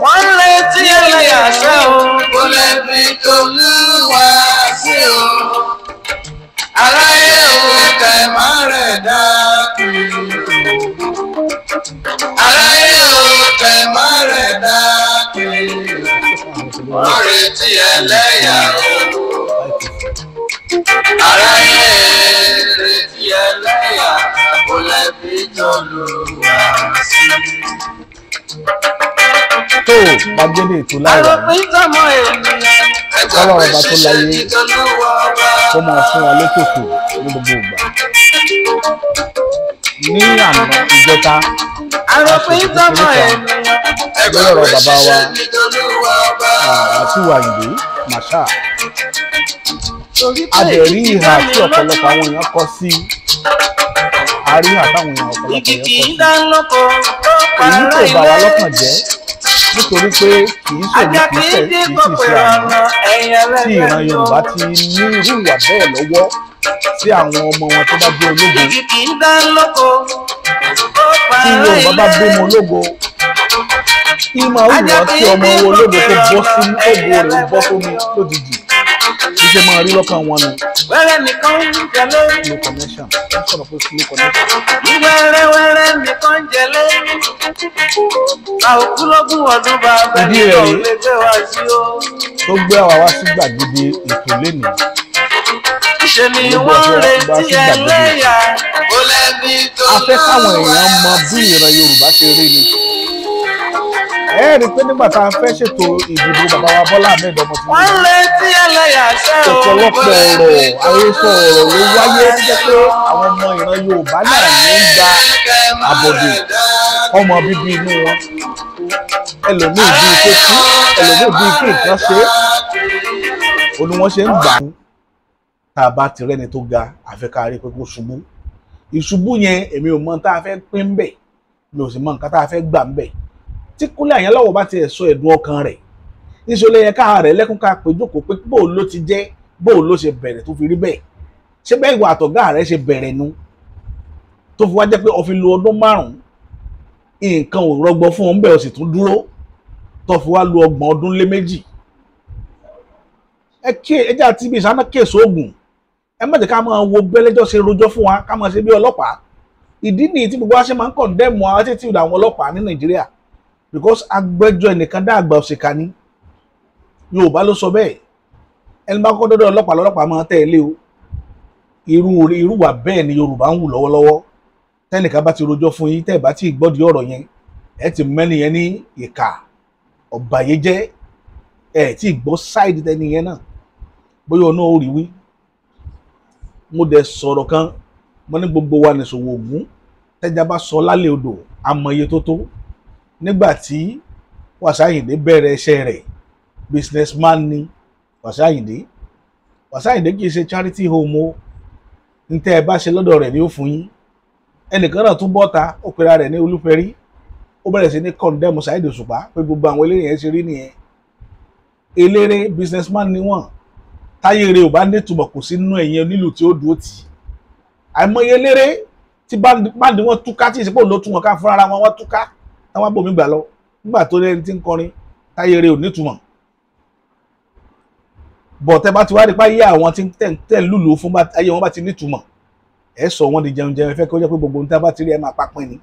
wọ́n retí ẹlẹ́yà ṣẹ́ o kò lè fi tolúwa sí o. Aráyé o kẹ̀ má rẹ̀ dá kiri. Aráyé o kẹ̀ má rẹ̀ dá kiri. Wọ́n retí ẹlẹ́yà o. Aráyé retí ẹlẹ́yà kò lè fi tolúwa sí o. Tó gbàgede ètò láyé ọlọ́run ọba tó láyé kó máa fún wa lókòkò ní gbogbo ìgbà. Ní àná ìjọta aṣòfin kan lórí ọ̀rọ̀ bàbá wa àti Wàyídé Màṣá. Adẹ̀rí ìhà tí ọ̀pọ̀lọpọ̀ àwọn èèyàn kọ sí àríhà táwọn èèyàn ọ̀pọ̀lọpọ̀ yẹn kọ sí. Èyí kò bà wá lọ́kàn jẹ́ nítorí pé kì í ṣèlú kì í sì ṣe àná tí ìran Yorùbá ti ní irú ìwà bẹ́ẹ̀ lọ́wọ́ sí àwọn ọmọ wọn tó bá jẹ́ ológo. Tí Yorùbá bá bímọ ológo ìmọ̀ òwúrọ̀ tí ọmọ ológo tó bọ́ sí ògo rẹ̀ bọ́ sómi lójijì bí ṣe máa rí lọ́kàn wọn nù. Wẹ́rẹ́ nìkan ń jẹlé. Slow connection. Wọ́n sọ̀rọ̀ pé slow connection. Wẹ́rẹ́ nìkan ń jẹlé. Àwọn kúlógún ọdún bá bẹ́ẹ̀ ní ọ̀lẹ́ gbé wá sí o. Tó gbé àwa wá sí gbàgede ètò lénìí. Ṣé ni wọ́n retí ẹlẹ́yà kò lẹ́bi tó lọ́wọ́. A fẹ́ káwọn èèyàn mọ bí ìran Yorùbá ṣe rí ni. Ẹ rí i pé nígbà tá a fẹ́ ṣètò ìdìbò bàbá wa Bọ́lá Ahmed ọmọ Tinubu. Wọ́n retí ẹlẹ́yà ṣẹ́ o. Ọ̀pọ̀lọpọ̀ ọ̀rọ̀ àhesọ ọ̀rọ̀ ló wáyé jẹ́ pé àwọn ọmọ ìran Yorùbá náà ní ń gba àbọ̀dè ọmọ bíbí inú wọn. Ẹlòmíì bíi pé kú, ẹlòmíì bíi pé nǹkan ṣe é. Ó ní wọ́n ṣe ń gbà á. Tá a bá ti rẹ́ni tó ga àfẹ́kárí pé kó ṣubú. Ìṣubú yẹn èmi ò mọ tá a fẹ́ pín ń bẹ̀, mi ò sì mọ nǹkan tá a fẹ́ gbà ń bẹ̀. Tí Kúnlé Àyànláwọ̀ bá ti sọ ẹ̀dùn ọkàn rẹ̀ níṣòlẹ̀ yẹn káà rẹ̀ lẹ́kún ká pé jókòó pé bóò ló ti jẹ́ bóò ló ṣe bẹ̀rẹ̀ tó fi rí bẹ́ẹ̀ ṣé bẹ́ẹ̀ ìwà àtọ̀gá rẹ̀ ṣe bẹ̀rẹ̀ nu tó fi wá jẹ́ pé ó fi lo ọdún 5 nǹkan ò rọgbọ fún òun bẹ́ẹ̀ ó sì tún dúró tó fi wá lo 30 ọdún lé méjì. Ẹ jẹ́ àti ibi ìsáná kéèsì oògùn ẹ má jẹ́ ká máa wo bẹ́lẹ́jọ́ ṣe rojọ́ fún wa ká máa ṣe bí ọlọ́pàá. Ìdí nìyí tí gbogbo wa ṣe máa ń kọ̀ndẹ́mù àwọn títí ìdá àwọn ọlọ́pàá ní Nàìjíríà because agbẹjọ́ ẹnìkan dá àgbà òṣìkà ní Yorùbá ló sọ bẹ́ẹ̀. Ẹni bá kọ́ dọ́dọ̀ ọlọ́pàá lọ́lọ́pàá máa tẹ̀lé o. Irú wà bẹ́ẹ̀ ni Yorùbá ń wù lọ́wọ́lọ́wọ́. Tẹ́nìkan bá ti rojọ́ fún yín tẹ́ ẹ̀ bá ti gbọ́dí ọ̀rọ̀ yẹn ẹ ti mẹ́ni yẹn ní ìkà ọ̀bàyéjẹ́ ẹ̀ tí gbọ́ sáìdì tẹ́ni yẹn náà bóyá ọ̀nà ó rí wí. Mo dẹ̀ sọ̀rọ̀ kan mo ní gbogbo wa nìṣòwò ògún tẹ́já bá sọ lálẹ́ odò àmọye tó tó. Nígbà tí Wasiu Ayinde bẹ̀rẹ̀ iṣẹ́ rẹ̀ businessman ni Wasiu Ayinde. Wasiu Ayinde kì í ṣe charity home o ní tẹ́ ẹ bá ṣe lọ́dọ̀ rẹ̀ ni ó fún yín. Ẹnìkan náà tún bọ́ta ó pera rẹ̀ ní Olúfẹ́rí ó bẹ̀rẹ̀ sí ní condemn Saheed Òṣùpá pé gbogbo àwọn eléré yẹn ṣe rí nìyẹn. Eléré businessman ni wọ́n táyé rẹ̀ ò bá nítumọ̀ kò sí nínú ẹ̀yìn onílù tí ó dúró tì. Àìmọye eléré tí báńdì wọn túká tí ìsìnkú ló tún wọn ká fúnra wọn wọ́n túká táwọn abòmí gbà lọ nígbà tó lẹ́ni tí ń kọrin táyé rẹ̀ ò nítumọ̀. Bọ̀ tẹ́ bá ti wá rí páyé àwọn tí tẹ̀ lùlù fún ayé wọn bá ti nítumọ̀ ẹ sọ wọn di jẹun ẹ fẹ́ kó jẹ́ pé gbogbo nǹkan bá ti rí ẹ máa papin ni.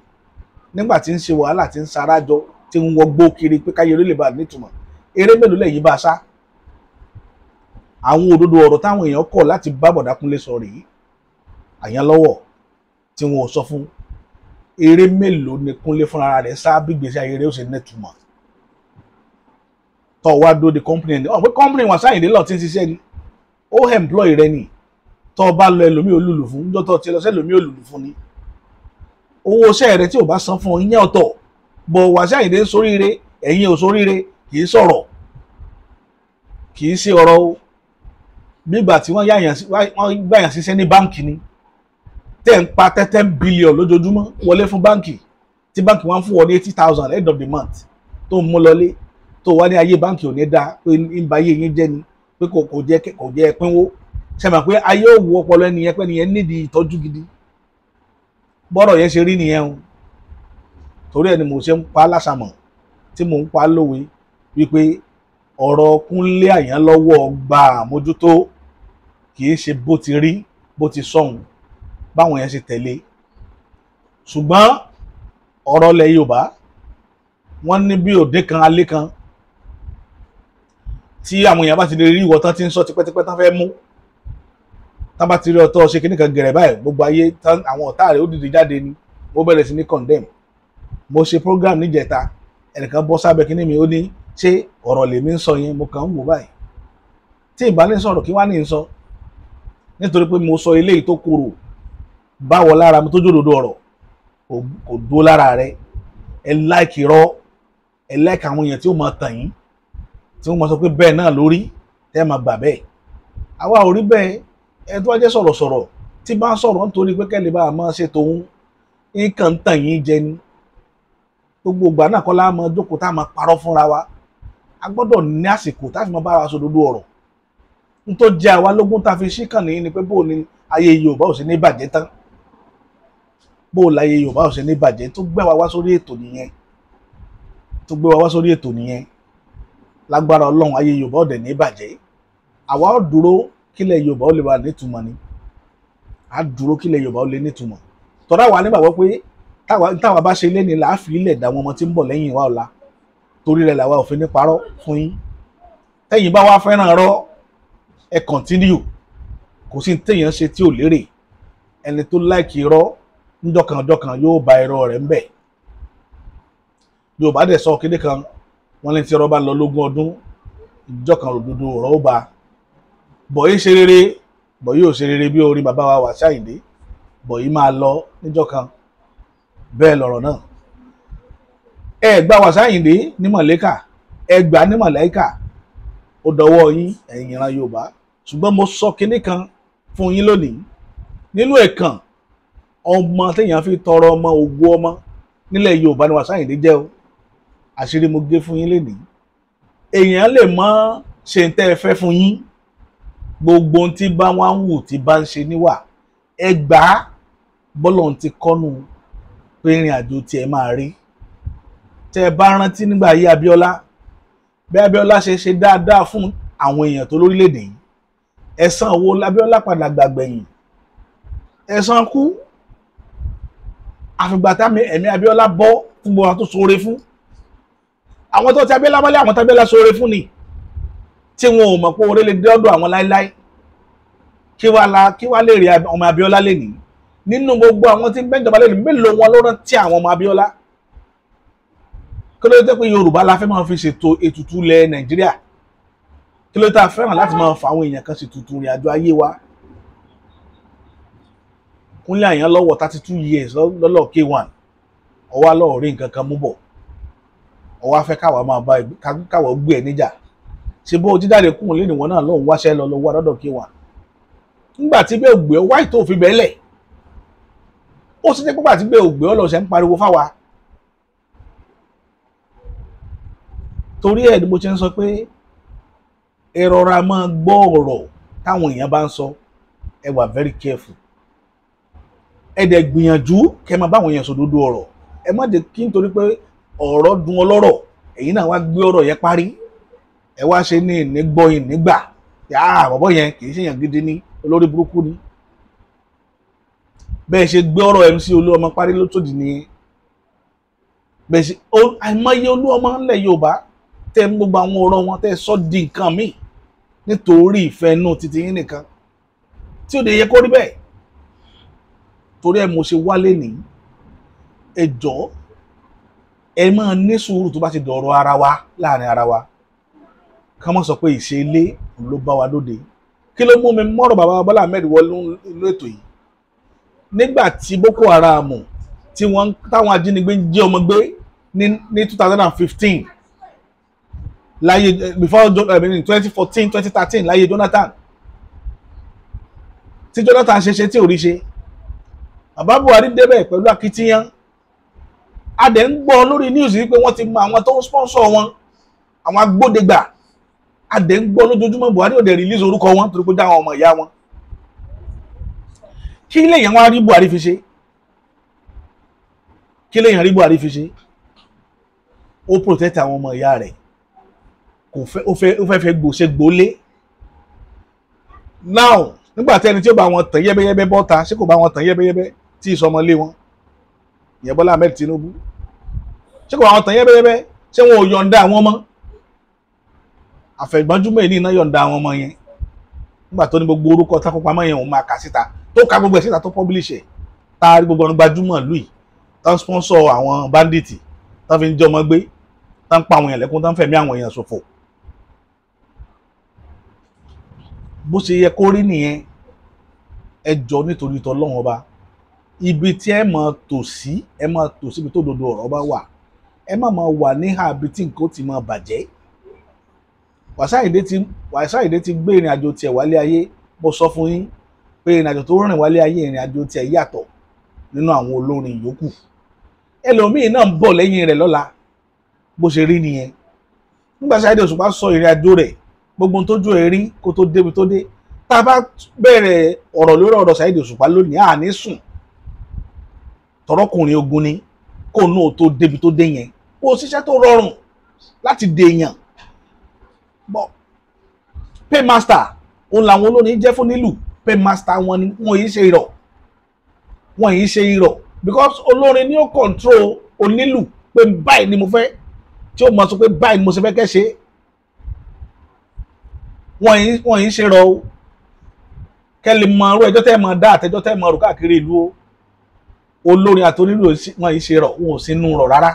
Nígbà tí ń ṣe wàhálà tí ń sarajọ tí ń wọgbó kiri pé káyé orí lè bá nítumọ̀ eré mélòó lẹ́yìn bá a sá. Àwọn òdodo ọ̀rọ̀ táwọn èèyàn kọ̀ láti bá Bọ̀dá Kúnlé sọ rèé Àyànláwọ̀ tí wọn ò sọ fún eré mélòó ni Kúnlé fúnra rẹ̀ sá bí gbèsè ayé rẹ̀ ó ṣe nítumọ̀. Tọ́ wá dó de company ni ọ̀pẹ company Wasiu Ayinde lọ tí ń ṣiṣẹ́ ni ó employ rẹ ni tọ́ bá lọ ẹlòmíì olùlù fún níjọ́ tó ti lọ sí ẹlòmíì olùlù fún ni. Owó iṣẹ́ rẹ tí ò bá san fún ọ ìyẹn ọ̀tọ̀ bọ̀ Wasiu Ayinde ń soríire ẹ̀yin ò soríire kì í sọ̀rọ̀ kì í ṣe ọ̀rọ̀ o. Nígbà tí wọ́n gbàyàn ṣiṣẹ́ ní báǹkì ni tẹ́ ń pa 10 billion lójoojúmọ́ wọlé fún báǹkì tí báǹkì wọ́n fún ọ ní 80,000 end of the month tó ń mú lọlé tó wá ní ayé báǹkì ò ní dáa pé ń ba ayé yín jẹ́ ni pé kò jẹ́ ẹ̀pínwó ṣe mọ̀ pé ayé ò wú ọpọlọ ẹnìyẹn pé ẹnìyẹn nídìí ìtọ́jú gidi bọ́rọ̀ yẹn ṣe rí nìyẹn o. Torí ẹni mo ṣe ń pa lásàmọ̀ tí mò ń pa lówe wípé ọ̀rọ̀ Kúnlé Àyànlọ́wọ́ gba àmójútó, kì í ṣe bó ti rí bó ti sọ̀hún báwọn yẹn ṣe tẹ̀lé. Ṣùgbọ́n ọ̀rọ̀ ilẹ̀ Yorùbá wọ́n ní bí òde kan alẹ́ kan tí àwọn èèyàn bá ti lè rí ìwọ tán tí ń sọ tipẹ́tipẹ́ tán fẹ́ mú, tán bá ti rí ọtọ́ ṣe kíní kan gẹ̀rẹ̀ báyìí, gbogbo ayé tán àwọn ọ̀tá rẹ̀ ó dìde jáde ni ó bẹ̀rẹ̀ sí ní condemn. Mo ṣe program níjẹta, ẹnìkan bọ́ sábẹ́ kíní mi ó ní ṣé ọ̀rọ̀ lèmi ń sọ yẹn, mo kàn ń wò báyìí tí ìbá ní sọ̀rọ̀ kí wá ní sọ, nítorí pé mo sọ eléyìí tó korò báwọ lára mi tó jòdòdó ọ̀rọ̀ kò dúró lára rẹ. Ẹ láìkì irọ́, ẹ láìkì àwọn èèyàn tí ó máa tàn yín, tí wọ́n máa sọ pé bẹ́ẹ̀ náà lórí tẹ́ máa gbà bẹ́ẹ̀. Àwa ò rí bẹ́ẹ̀. Ẹ tó wá jẹ́ sọ̀rọ̀sọ̀rọ̀ tí bá ń sọ̀rọ̀ nítorí pé kẹ́lẹ́ bá máa ṣe tòun nǹkan ń tàn yín jẹ ni. Gbogbo ìgbà náà kọ́ la máa jókòó tá a máa parọ́ fúnra wa. A gbọ́dọ̀ ní àsìkò tá a fi máa bára sọ òdodo ọ̀rọ̀. N tó jẹ́ àwa lógún tá a fi ṣíkàn nìyí ni pé bó ni ayé Yorùbá ò sí ní bàjẹ́ tán. Bó láyé Yorùbá ò sí ní bàjẹ́ tó gbé wa wá sórí ètò nìyẹn. Tó gbé wa wá sórí ètò nìyẹn. Lágbára Ọlọ́run ayé Yorùbá ò dẹ̀ ní bàjẹ́. Àwa ó dúró kílẹ̀ Yorùbá ó lè wà nítumọ̀ ni. A dúró kílẹ̀ Yorùbá ó lè nítumọ̀. Tọ́ra wa nígbàgbọ́ pé táwa bá ṣe lé ní láàfin ilẹ̀ dá wọn ọmọ tí ń bọ̀ lẹ́yìn wa ọ̀la. Torí rẹ̀ làwa ò fi ní parọ́ fún yín. Tẹ́yìn bá wá fẹ́ràn rọ́ ẹ continue. Kò sí téèyàn ṣe tí ò lérè. Ẹni tó láìkì irọ́ níjọ̀kan yóò ba irọ́ rẹ̀ ń bẹ̀. Yorùbá dẹ̀ sọ kéde kan wọ́n ní tí irọ́ bá lọ lógún ọdún ìjọ̀kan òdodo ọ̀rọ̀ ó ba. Bọ̀yí ṣe rere, bọ̀yí ò ṣe rere bí orí bàbá wa Wasiu Ayinde, bọ̀yí máa lọ níjọ̀kan. Bẹ́ẹ̀ lọ̀rọ̀ náà. Ẹ gba Wasiu Ayinde ní mọ̀lẹ́kà, ẹ gbà ní mọ̀lẹ́kà, ó dọwọ́ yín ẹ̀yin ìran Yorùbá. Ṣùgbọ́n mo sọ kinní kan fún yín lónìí. Nínú ẹ̀kan ọmọ téèyàn fi tọrọ ọmọ ògo ọmọ nílẹ̀ Yorùbá ni Wasiu Ayinde jẹ́ o. Àṣírí mo gé fún yín lénìí. Èèyàn lè mọ ṣe ń tẹ́ ẹ fẹ́ fún yín. Gbogbo ohun tí bá wá ń wù tí bá ń ṣe níwà ẹ gbà á bọ́lọ̀ ti kọ́nu pé ìrìn àjò tí ẹ máa rí. Tẹ́ ẹ bá rántí nígbà ayé Abíọ́lá, bí Abíọ́lá ṣe dáadáa fún àwọn èèyàn tó lórílẹ̀‐èdè yìí, ẹ̀san wo l'Abíọ́lá padà gbàgbẹ̀yìn? Ẹ̀san kú. Àfìgbà támi ẹ̀mí Abíọ́lá bọ́ fún gbogbo àwọn tó ṣoore fún. Àwọn tó ti Abíọ́lá mọ́lẹ̀ àwọn tó Abíọ́lá ṣoore fún ni, tí wọn ò mọ̀ pé oore lè dé ọ̀dọ̀ àwọn láíláí. Kí wá lè rí ọmọ Abíọ́lá lénìí? Nínú gbogbo àwọn tí ń bẹ́jọba lénìí, mélòó wọn ló rántí àwọn ọmọ Abíọ́lá? Kí ló dé pé Yorùbá la fẹ́ máa fi ṣètò ètùtù ilẹ̀ Nàìjíríà? Kí ló tá fẹ́ràn láti máa fa àwọn èèyàn kan ṣètùtù ìrìn àjò ayé wa? Kúnlé Àyànlọ́wọ́ 32 years lọ́lọ́ K1 ọwá lọ́ọ̀ rí nǹkan kan mú bọ̀, ọwá fẹ́ káwa máa bá káwọ̀ gbé ẹ̀ níjà. Ṣé bó jíjáde kúrò lé nìwọ̀n náà lọ́hùn wáṣẹ́ lọ́wọ́ lọ́dọ̀ K1? Nígbà tí bẹ́ẹ̀ ògbé ọ wáì tó fi bẹ́ẹ̀lẹ̀, ó sì jẹ́ pípa tí bẹ́ẹ̀ ògbé ọ lọ́sẹ̀ ń pariwo fáwa. Torí ẹ̀ ni mo ṣe ń sọ pé ẹ rọra máa gbọ́ ọ̀rọ̀ táwọn èèyàn bá ń sọ, ẹ wà very careful. Ẹ dẹ̀ gbìyànjú kẹ́ máa báwọn èèyàn sòdodo ọ̀rọ̀. Ẹ má jẹ́ kí nítorí pé ọ̀rọ̀ dùn ọlọ́rọ̀ ẹ̀yin náà wá gbé ọ̀rọ̀ yẹn parí. Ẹ wá ṣe ní ìnígbọ́yìn nígbà bọ̀bọ̀ yẹn kì í ṣèyàn gidi ní olórí burúkú ni. Bẹ́ẹ̀ ṣe gbé ọ̀rọ̀ MC Olúọmọ parí lótòdì nìyẹn. Bẹ́ẹ̀ ṣe àìmọye Olúọmọ ńlẹ̀ Yorùbá tẹ́ ń gbogbo àwọn ọ̀rọ̀ wọn tẹ́ sọ di nǹkan míì nítorí ìfẹ́ inú titi yín nìkan tí ò dé yẹ kó rí bẹ́ẹ̀. Torí ẹ mo ṣe wálé ní ẹ jọ̀ọ́ ẹ máa ní sùúrù tó bá ti dọ̀rọ̀ ara wa láàrin ara wa. Ká má sọ pé ìṣe ilé ló bá wa lóde. Kí ló mú mi mọ́rọ̀ bàbá Bọ́lá Ahmed wọlé ìlú ètò yìí? Nígbà tí Boko Haram tí táwọn ajínigbé ń jí ọmọ gbé ní 2015 láyé before 2014 2013 láyé Jonathan, tí Jonathan ṣe tí ò rí ṣe, bàbá Buhari débẹ̀ pẹ̀lú akitiyan. A dẹ̀ ń gbọ́ lórí news wípé wọ́n ti mọ àwọn tó ń sponsor wọn, àwọn agbódegbà. A dẹ̀ ń gbọ́ lójoojúmọ́ Buhari ò dẹ̀ release orúkọ wọn torí pé dáwọn ọmọ ìyá wọn. Kí lèèyàn wá rí Buhari fi ṣe? Kí lèèyàn rí Buhari fi ṣe? ó protect àwọn ọmọ ìyá rẹ̀, kò fẹ́ ó fẹ́ gbòṣe gbólé. Now nígbà tí ẹni tí ó bá wọn tàn yẹ́bẹ́yẹ́bẹ́ bọ́ta ṣé kò bá wọn tàn yẹ́bẹ́yẹ́bẹ́ tí ìsọmọlé wọn ìyẹn Bọ́lá Ahmed Tinubu ṣé kò bá wọn tàn yẹ́bẹ́yẹ́bẹ́ ṣé wọn ò yọ̀ǹda àwọn ọmọ àfẹ̀gbọ́njúmọ̀ ní iná yọ̀ǹda àwọn ọmọ yẹn nígbà tó ní gbogbo orúkọ tákópamọ́ yẹn òun máa kà síta tó ka gbogbo ẹ̀ síta tó publish ẹ̀ tá a rí gbogbo ọ̀run gbajúmọ̀ lùi tán sponsor àwọn bandits tán fi ń jọmọ gbé tán pa àwọn èèyàn lẹ́kún tán fẹ̀mí àwọn èèyàn ṣòfò. Bó ṣe yẹ kó rí nìyẹn. Ẹ jọ̀ọ́ nítorí t'Ọlọ́run ọba ibi tí ẹ máa tò sí ibi tó dodo ọ̀rọ̀ bá wà, ẹ má máa wà níhà ibi tí nǹkan ti máa bàjẹ́. Wàsáìdé ti gbé ìrìn àjò tiẹ̀ wálé ayé, bó sọ fún yín pé ìrìn àjò tó rìn wálé ayé ìrìn àjò tiẹ̀ yàtọ̀ nínú àwọn olórin yòókù. Ẹlòmíì náà ń bọ̀ lẹ́yìn rẹ̀ lọ́la. Bó ṣe rí nìyẹn. Nígbà Saheed Òṣùpá sọ ìrìn àjò rẹ̀ gbogbo tójú ẹ̀ rí kó tó débi tó dé, tá a bá bẹ̀rẹ̀ ọ̀rọ̀ lórí ọ̀rọ̀ Saheed Òṣùpá lónìí àní sùn tọrọkùnrin ogun ni kó náà tó débi tó dé yẹn. Kó ṣiṣẹ́ tó rọrùn láti dèèyàn. Paymaster òun làwọn olórin jẹ́ fún nílùú. Paymaster wọn ni wọn yìí ṣe irọ́ because olórin ni ó control onílù pé báyìí ni mo fẹ́ tí ó mọ̀ sọ pé báyìí ni mo ṣe fẹ́ kẹ́ ṣe. Wọ́n yìí ṣe irọ́ o kẹ́ lè mọ ọ̀rọ̀ ẹjọ́ tẹ́ mọ dá àtẹjọ́ tẹ́ mọ ọ̀rọ̀ káàkiri ìlú o. Olórin àti onílù wọ́n yìí ṣe irọ́, wọn ò sí inú rọ̀ rárá.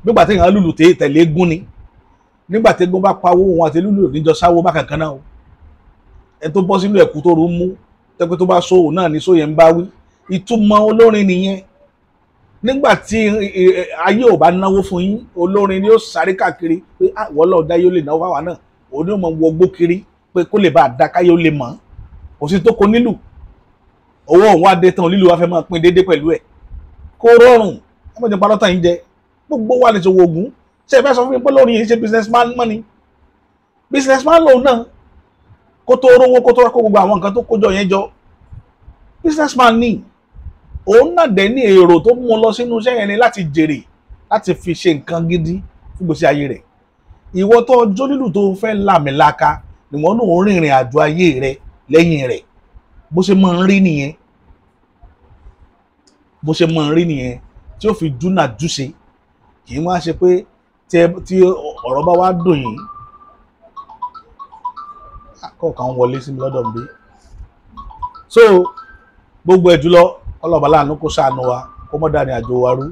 Nígbà tí èèyàn lùlù tẹ̀lé gún ni, nígbà tí egun bá pawó wọn àti lùlù níjọ sáwó bá kankan náà o. Ẹ tó bọ́ sínú ẹ̀kú tó rú mú tẹ́pẹ́ tó bá sóhùn náà ní sóyè ń bá wí. Ìtumọ̀ olórin nìyẹn. Nígbà tí ayé ò bá náwó fún yín, olórin ni ó sáré káàkiri pé àwọn ọlọ́ọ̀dá yóò lè náwó fáwa náà. Òun ni ó mọ wọgbó kiri pé kó lè bá a dá káyé ó lè mọ̀. Kò sí tó kó nílù. Owó òun wá dé tán lílù wá fẹ́ máa pín déédéé pẹ̀lú ẹ̀. Kó rọrùn ẹ mọ̀ jẹ́ parọ́tà yín jẹ. Gbogbo wa lè ṣòwò ògùn. Ṣé ẹ fẹ́ sọ fún mi pé lórí yìí ṣe businessman mọ́ ni? Businessman lòun náà kó tó rówó kó tó rọ́kọ̀ gbogbo àwọn nǹkan tó kójọ yẹn jọ. Businessman ni òun náà dẹ̀ ní èrò tó mú lọ sínú iṣẹ́ yẹn ni láti jèrè láti fi ṣe nǹkan gidi fún gbèsè ayé rẹ̀. Ìwọ tó ọjọ́ lílù tó fẹ́ làmìlaka níwọ̀n náà ń rìnrìn àjò ayé rẹ̀ lẹ́yìn rẹ̀. Bó ṣe máa ń rí nìyẹn. Bó ṣe máa ń rí nìyẹn tí ó fi dúnàdúṣe. Kì í wá ṣe pé tí ọ̀rọ̀ bá wá dùn yín kọ̀ọ̀kan wọlé sí mi lọ́dọ̀ mi. So gbogbo ẹ̀ jùlọ ọlọ́ọ̀bá láàánú kó ṣàánú wa kó mọ́ dání àjò wa rú.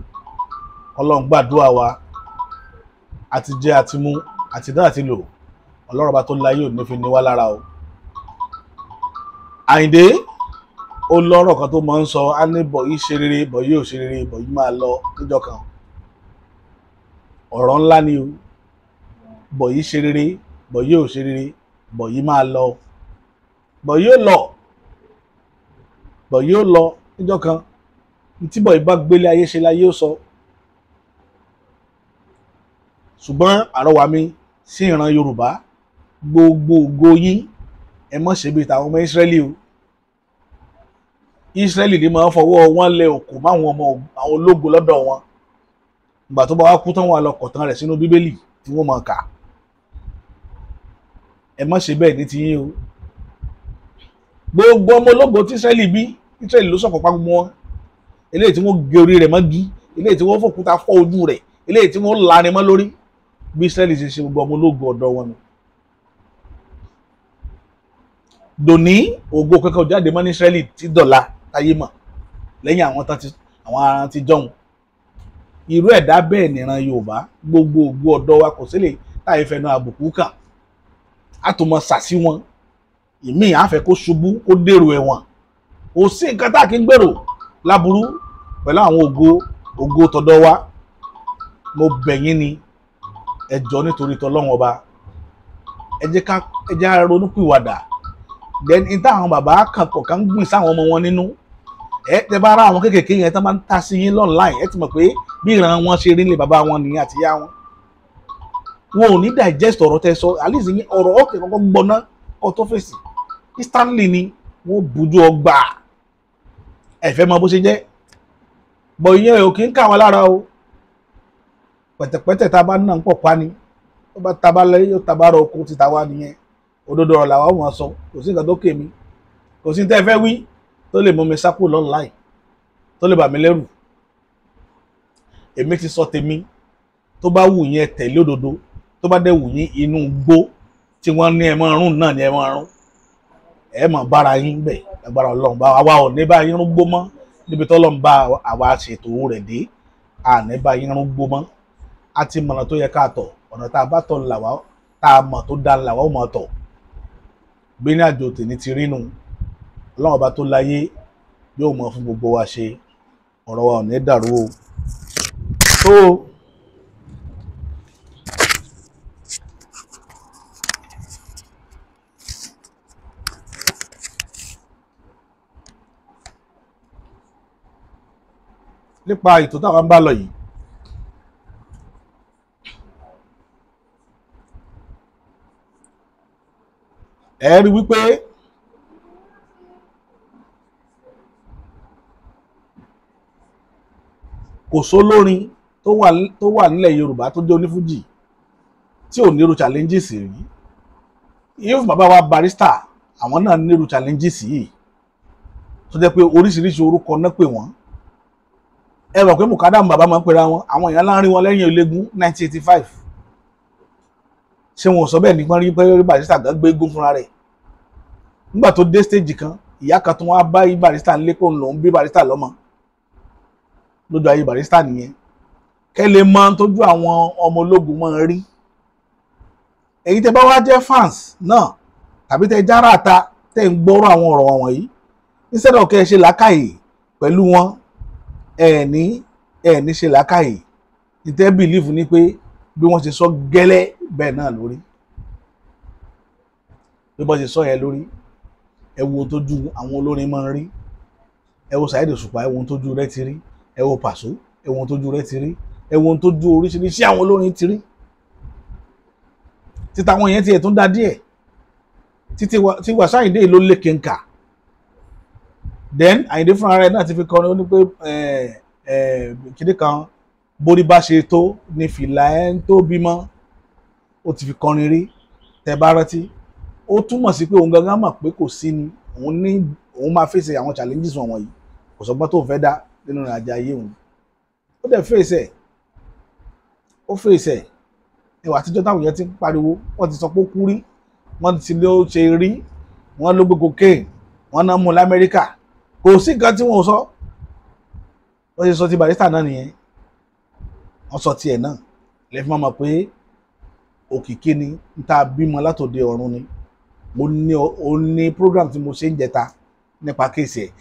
Ọlọ́run gbàdúrà wa àti jẹ àti mú àti dá àti lò. Ọlọ́run bá tó láyé ò ní fi ní wá lára o. Àyìndé ó lọ́rọ̀ kan tó máa ń sọ á ní bọ̀ yìí ṣe rere bọ̀ yìí ò ṣe rere bọ̀ yìí máa lọ níjọ́ kan. Ọ̀rọ̀ ńlá ni o. Bọ̀ yìí ṣe rere bọ̀ yìí ò ṣe rere bọ̀ yìí máa lọ. Bọ̀ yìí ò lọ. Bọ̀ yìí ò lọ níjọ́ kan. Tí bọ̀ yìí bá gbélé ayé ṣe láyé ó sọ. Ṣùgbọ́n àrọwà mi sí ìran Yorùbá gbogbo ògo yín ẹ mọ̀ ṣe bí tàwọn ọmọ Ísírẹ́lì o. Ísírẹ́lì ni máa ń fọwọ́ wọn lẹ òkú máwọn ọmọ àwọn ológo lọ́dọ̀ wọn. Ìgbà tó bá wá kú tán wọn lọ kọ̀tán rẹ̀ sínú Bíbélì tí wọ́n máa kà. Ẹ má ṣe bẹ́ẹ̀ ní ti yín o. Gbogbo ọmọ ológo tí Ísírẹ́lì bí Ísírẹ́lì ló sọ̀kọ̀ pa gbogbo wọn. Eléyìí tí wọ́n gé orí rẹ̀ mọ́gi, eléyìí tí wọ́n fòkúta fọ́ ojú rẹ̀, eléyìí tí wọ́n lárin mọ́ lórí. Bí Ísírẹ́lì ṣe ṣe gbogbo ọmọ ológo ọ̀dọ̀ wọn ni. Dòní ògo kankan jáde mọ́ ní Ísírẹ́lì tí dọ̀la táyé mọ̀ lẹ́yìn àwọn ará ti jọ̀hún. Irú ẹ̀dá bẹ́ẹ̀ nìran Yorùbá gbogbo ògo ọ̀dọ̀ wa kò sílẹ̀ táyé fẹnu àbùkù kàn. A tó mọ sàsí wọn. Ìmíì á fẹ́ kó ṣubú kó dèrò ẹ̀wọ̀n. Kò sí nǹkan tá a kì í gbèrò láburú pẹ̀lú àwọn ògo tọ̀dọ̀ wa. Mo bẹ̀ yín ni ẹ jọ̀ọ́ nítorí t'Ọlọ́run ọba. Ẹ jẹ́ ronúpìwàdà. Then ìta àwọn bàbá kọ̀ọ̀kan gbìn sáwọn ọmọ wọn nínú. Tẹ bá rá àwọn kéékèèké yẹn tán máa ń ta sí yín online ẹ ti mọ̀ pé bí ìran wọn ṣe rí nílé bàbá wọn nìyẹn àti ìyá wọn. Wọn ò ní digest ọ̀rọ̀ tẹ sọ at least yín ọ̀rọ̀ ọ̀kẹ́ kọ́kọ́ gbọ́ná kọ́ tó fèsì. Stanley ni wọ́n bùjú ọgbà ẹ̀fẹ́ mọ bó ṣe jẹ́. Bọ̀ ìyẹn ò kí ń kà wọ́n lára o. pẹ̀tẹ̀pẹ̀tẹ̀ tá a bá ná ń pọ̀ pa ni tó bá ta bá lẹ́yìn yóò ta bá rọ oko títa wá nìyẹn òdodo ọ̀rọ̀ làwọn ò mọ̀ sọ kò sí nǹkan tó kè mí kò sí tẹ́ fẹ́ wí tó lè mú mi sápò lọ́nláì tó lè bà mí lẹ́rù èmi ti sọ tèmi tó bá wù yín ẹ tẹ̀lé òdodo tó bá dẹ̀ wù yín inú gbó tí wọ́n ní ẹ máa rún náà ni ẹ máa rún ẹ máa bára yín bẹ̀ agbára ọlọ́run bá wa ò ní bá yín rún gbó mọ́ níbi tọ́lọ́run bá àwa ṣètò rẹ̀ dé àní bá yín rún gbó mọ́ a ti mọ̀nà tó yẹ ká tọ̀ ọ̀nà tá a bá tọ̀ làwa tá a mọ̀ tó dá làwa ó mọ̀ tọ̀ bí ní àjò tèmi ti rí nu ọlọ́run ọba tó láyé yóò mọ̀ fún gbogbo wa ṣe ọ̀rọ̀ wa ò ní dàrú o tó nípa ètò táwọn ń bá lọ yìí ẹ rí wípé kò sólórin tó wà nílẹ̀ Yorùbá tó jẹ́ onífújì tí ò nírú challenges rí yóò fún bàbá wa Barrister àwọn náà nírú challenges yìí tó jẹ́ pé oríṣiríṣi orúkọ náà pè wọ́n ẹ rò pé mùkádàmù bàbá máa ń pera wọn àwọn èèyàn láàrin wọn lẹ́yìn Olégún 1985 ṣé wọn ò sọ bẹ́ẹ̀ nípa rí pé Barrister gan gbé eégún fúnra rẹ̀ nígbà tó dé stage kan ìyá kan tó wá bá Barrister ńlé kó ń lòún bí Barrister lọ́mọ lójú ayé Barrister nìyẹn kẹ́ lè mọ tójú àwọn ọmọ ológun máa ń rí èyí tẹ́ bá wá jẹ́ fans náà tàbí tẹ́ jára àta tẹ́ ń gbọ́rọ̀ àwọn ọ̀rọ̀ wọ̀nyí instead of kẹ́ ẹ ṣe làákàyè pẹ̀lú wọn ẹ ní ṣe làákàyè ìtẹ́ bìlífù ni pé bí wọ́n ṣe sọ gẹ́lẹ́ bẹ́ẹ̀ náà lórí bí wọ́n ṣe sọ yẹn lórí ẹ wo tójú àwọn olórin máa ń rí ẹ wo Saheed Òṣùpá ẹ wo tójú rẹ̀ ti rí ẹ wo Pàṣọ ẹ wo tójú rẹ̀ ti rí ẹ wo tójú oríṣiríṣi àwọn olórin ti rí títa àwọn yẹn tiẹ̀ tún dá díẹ̀ tí Wasiu Ayinde ló lékè ń kà then Ayinde fúnra rẹ̀ náà ti fi kọrin ó ní pé kíní kan borí bá ṣe tó ní fìlà ẹ̀ ń tó bímọ ó ti fi kọrin rí tẹ́ bá rántí ó túmọ̀ sí pé òun gangan mọ̀ pé kò sí ni òun máa fèsì àwọn challenges wọ̀nyí kò sọgbọ́n tó fẹ́ dá nínú ìrìnàjò ayé òun ó dẹ̀ fèsì ó fèsì ẹwà àtijọ́ táwọn èèyàn ti ń pariwo wọ́n ti sọ pé ó kú rí wọ́n ti lé ó ṣe rí wọ́n ló gbé cocaine wọ́n náà mú l'Amẹ́ríkà kò sí nǹkan tí wọ́n sọ wọ́n ṣe sọ ti Barrister náà nìyẹn wọ́n sọ tiẹ̀ náà lẹ́fí máa mọ̀ pé òkìkí ni ń ta bímọ látòde ọ̀run ni mo ní program tí mo ṣe ń jẹta nípa kéèsì ẹ̀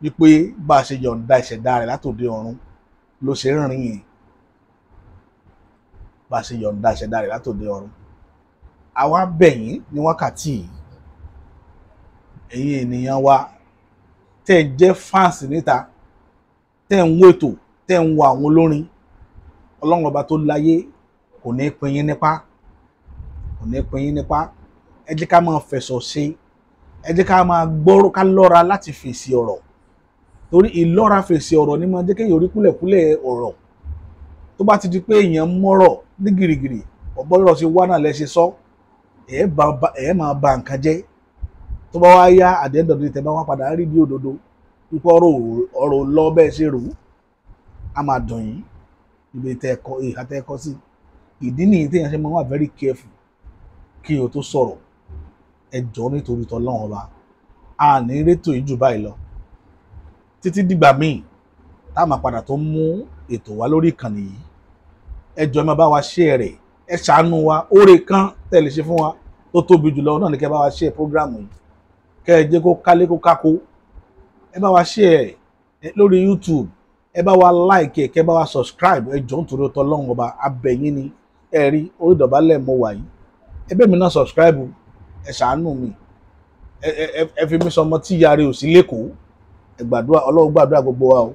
wípé bá a ṣe yọ̀ǹda ìṣẹ̀dá rẹ̀ látòde ọ̀run ló ṣe ń rìn yẹn bá a ṣe yọ̀ǹda ìṣẹ̀dá rẹ̀ látòde ọ̀run àwa bẹ̀yìn ní wákàtí ẹ̀yin ènìyàn wa tẹ́ ẹ jẹ́ fáǹsì níta tẹ́ ẹ ń wo ètò tẹ́ ẹ ń wo àwọn olórin ọlọ́run ọba tó láyé kò ní pín yín nípa kò ní pín yín nípa ẹ jẹ́ ká máa fẹ̀sọ̀ ṣe ẹ jẹ́ ká máa gbọ́rọ̀ ká lọ́ra láti fèsì ọ̀rọ̀ torí ìlọ́ra fèsì ọ̀rọ̀ ni máa jẹ́ kéèyàn orí kúlẹ̀kúlẹ̀ ọ̀rọ̀ tó bá ti di pé èèyàn mọ́rọ̀ ní gìrìgìrì ọ̀bọ̀rọ̀ ṣe wá náà lẹ́ ṣe sọ ẹ̀ máa ba nǹkan jẹ́ tó bá wá yá àdéhùn tẹ́ bá wá padà rí bí òdodo pípọ́ ọ̀rọ̀ lọ bẹ́ẹ̀ ṣe rò á máa dùn yín ibi ìhà tẹ́ ẹ kọ́ sí ìdí nìyí téèyàn ṣe máa wà very careful kí o tó sọ̀rọ̀ ẹ jọ̀ọ́ nítorí tọ́lọ́run ọba a ní rétò yìí jù báyìí lọ títí dìgbà míì tá a máa padà tó mú ètò wa lórí ìkànnì yìí ẹ jọ̀ọ́ ẹ máa bá wa share rẹ̀ ẹ ṣàánú wa oore kan tẹ́ lè ṣe fún wa tó tóbi jùlọ náà ní kẹ́ bá wa share program yìí kẹ́ ẹ jẹ́ kó kálé kó kákó ẹ bá wa share lórí YouTube ẹ bá wa like ẹ kẹ́ bá wa subscribe ẹ jọ̀ọ́ nítorí tọ́lọ́run ọba abẹ́yìn ni ẹ rí orí ìdọ̀bálẹ̀ mo wà yìí ẹ bẹ̀ mí náà subscribe ẹ ṣàánú mi ẹ fi mí sọmọ tí ìyá rẹ̀ ò sí lẹ́kọ̀ọ́ ẹ gbàdúrà Ọlọ́run gbàdúrà gbogbo wa o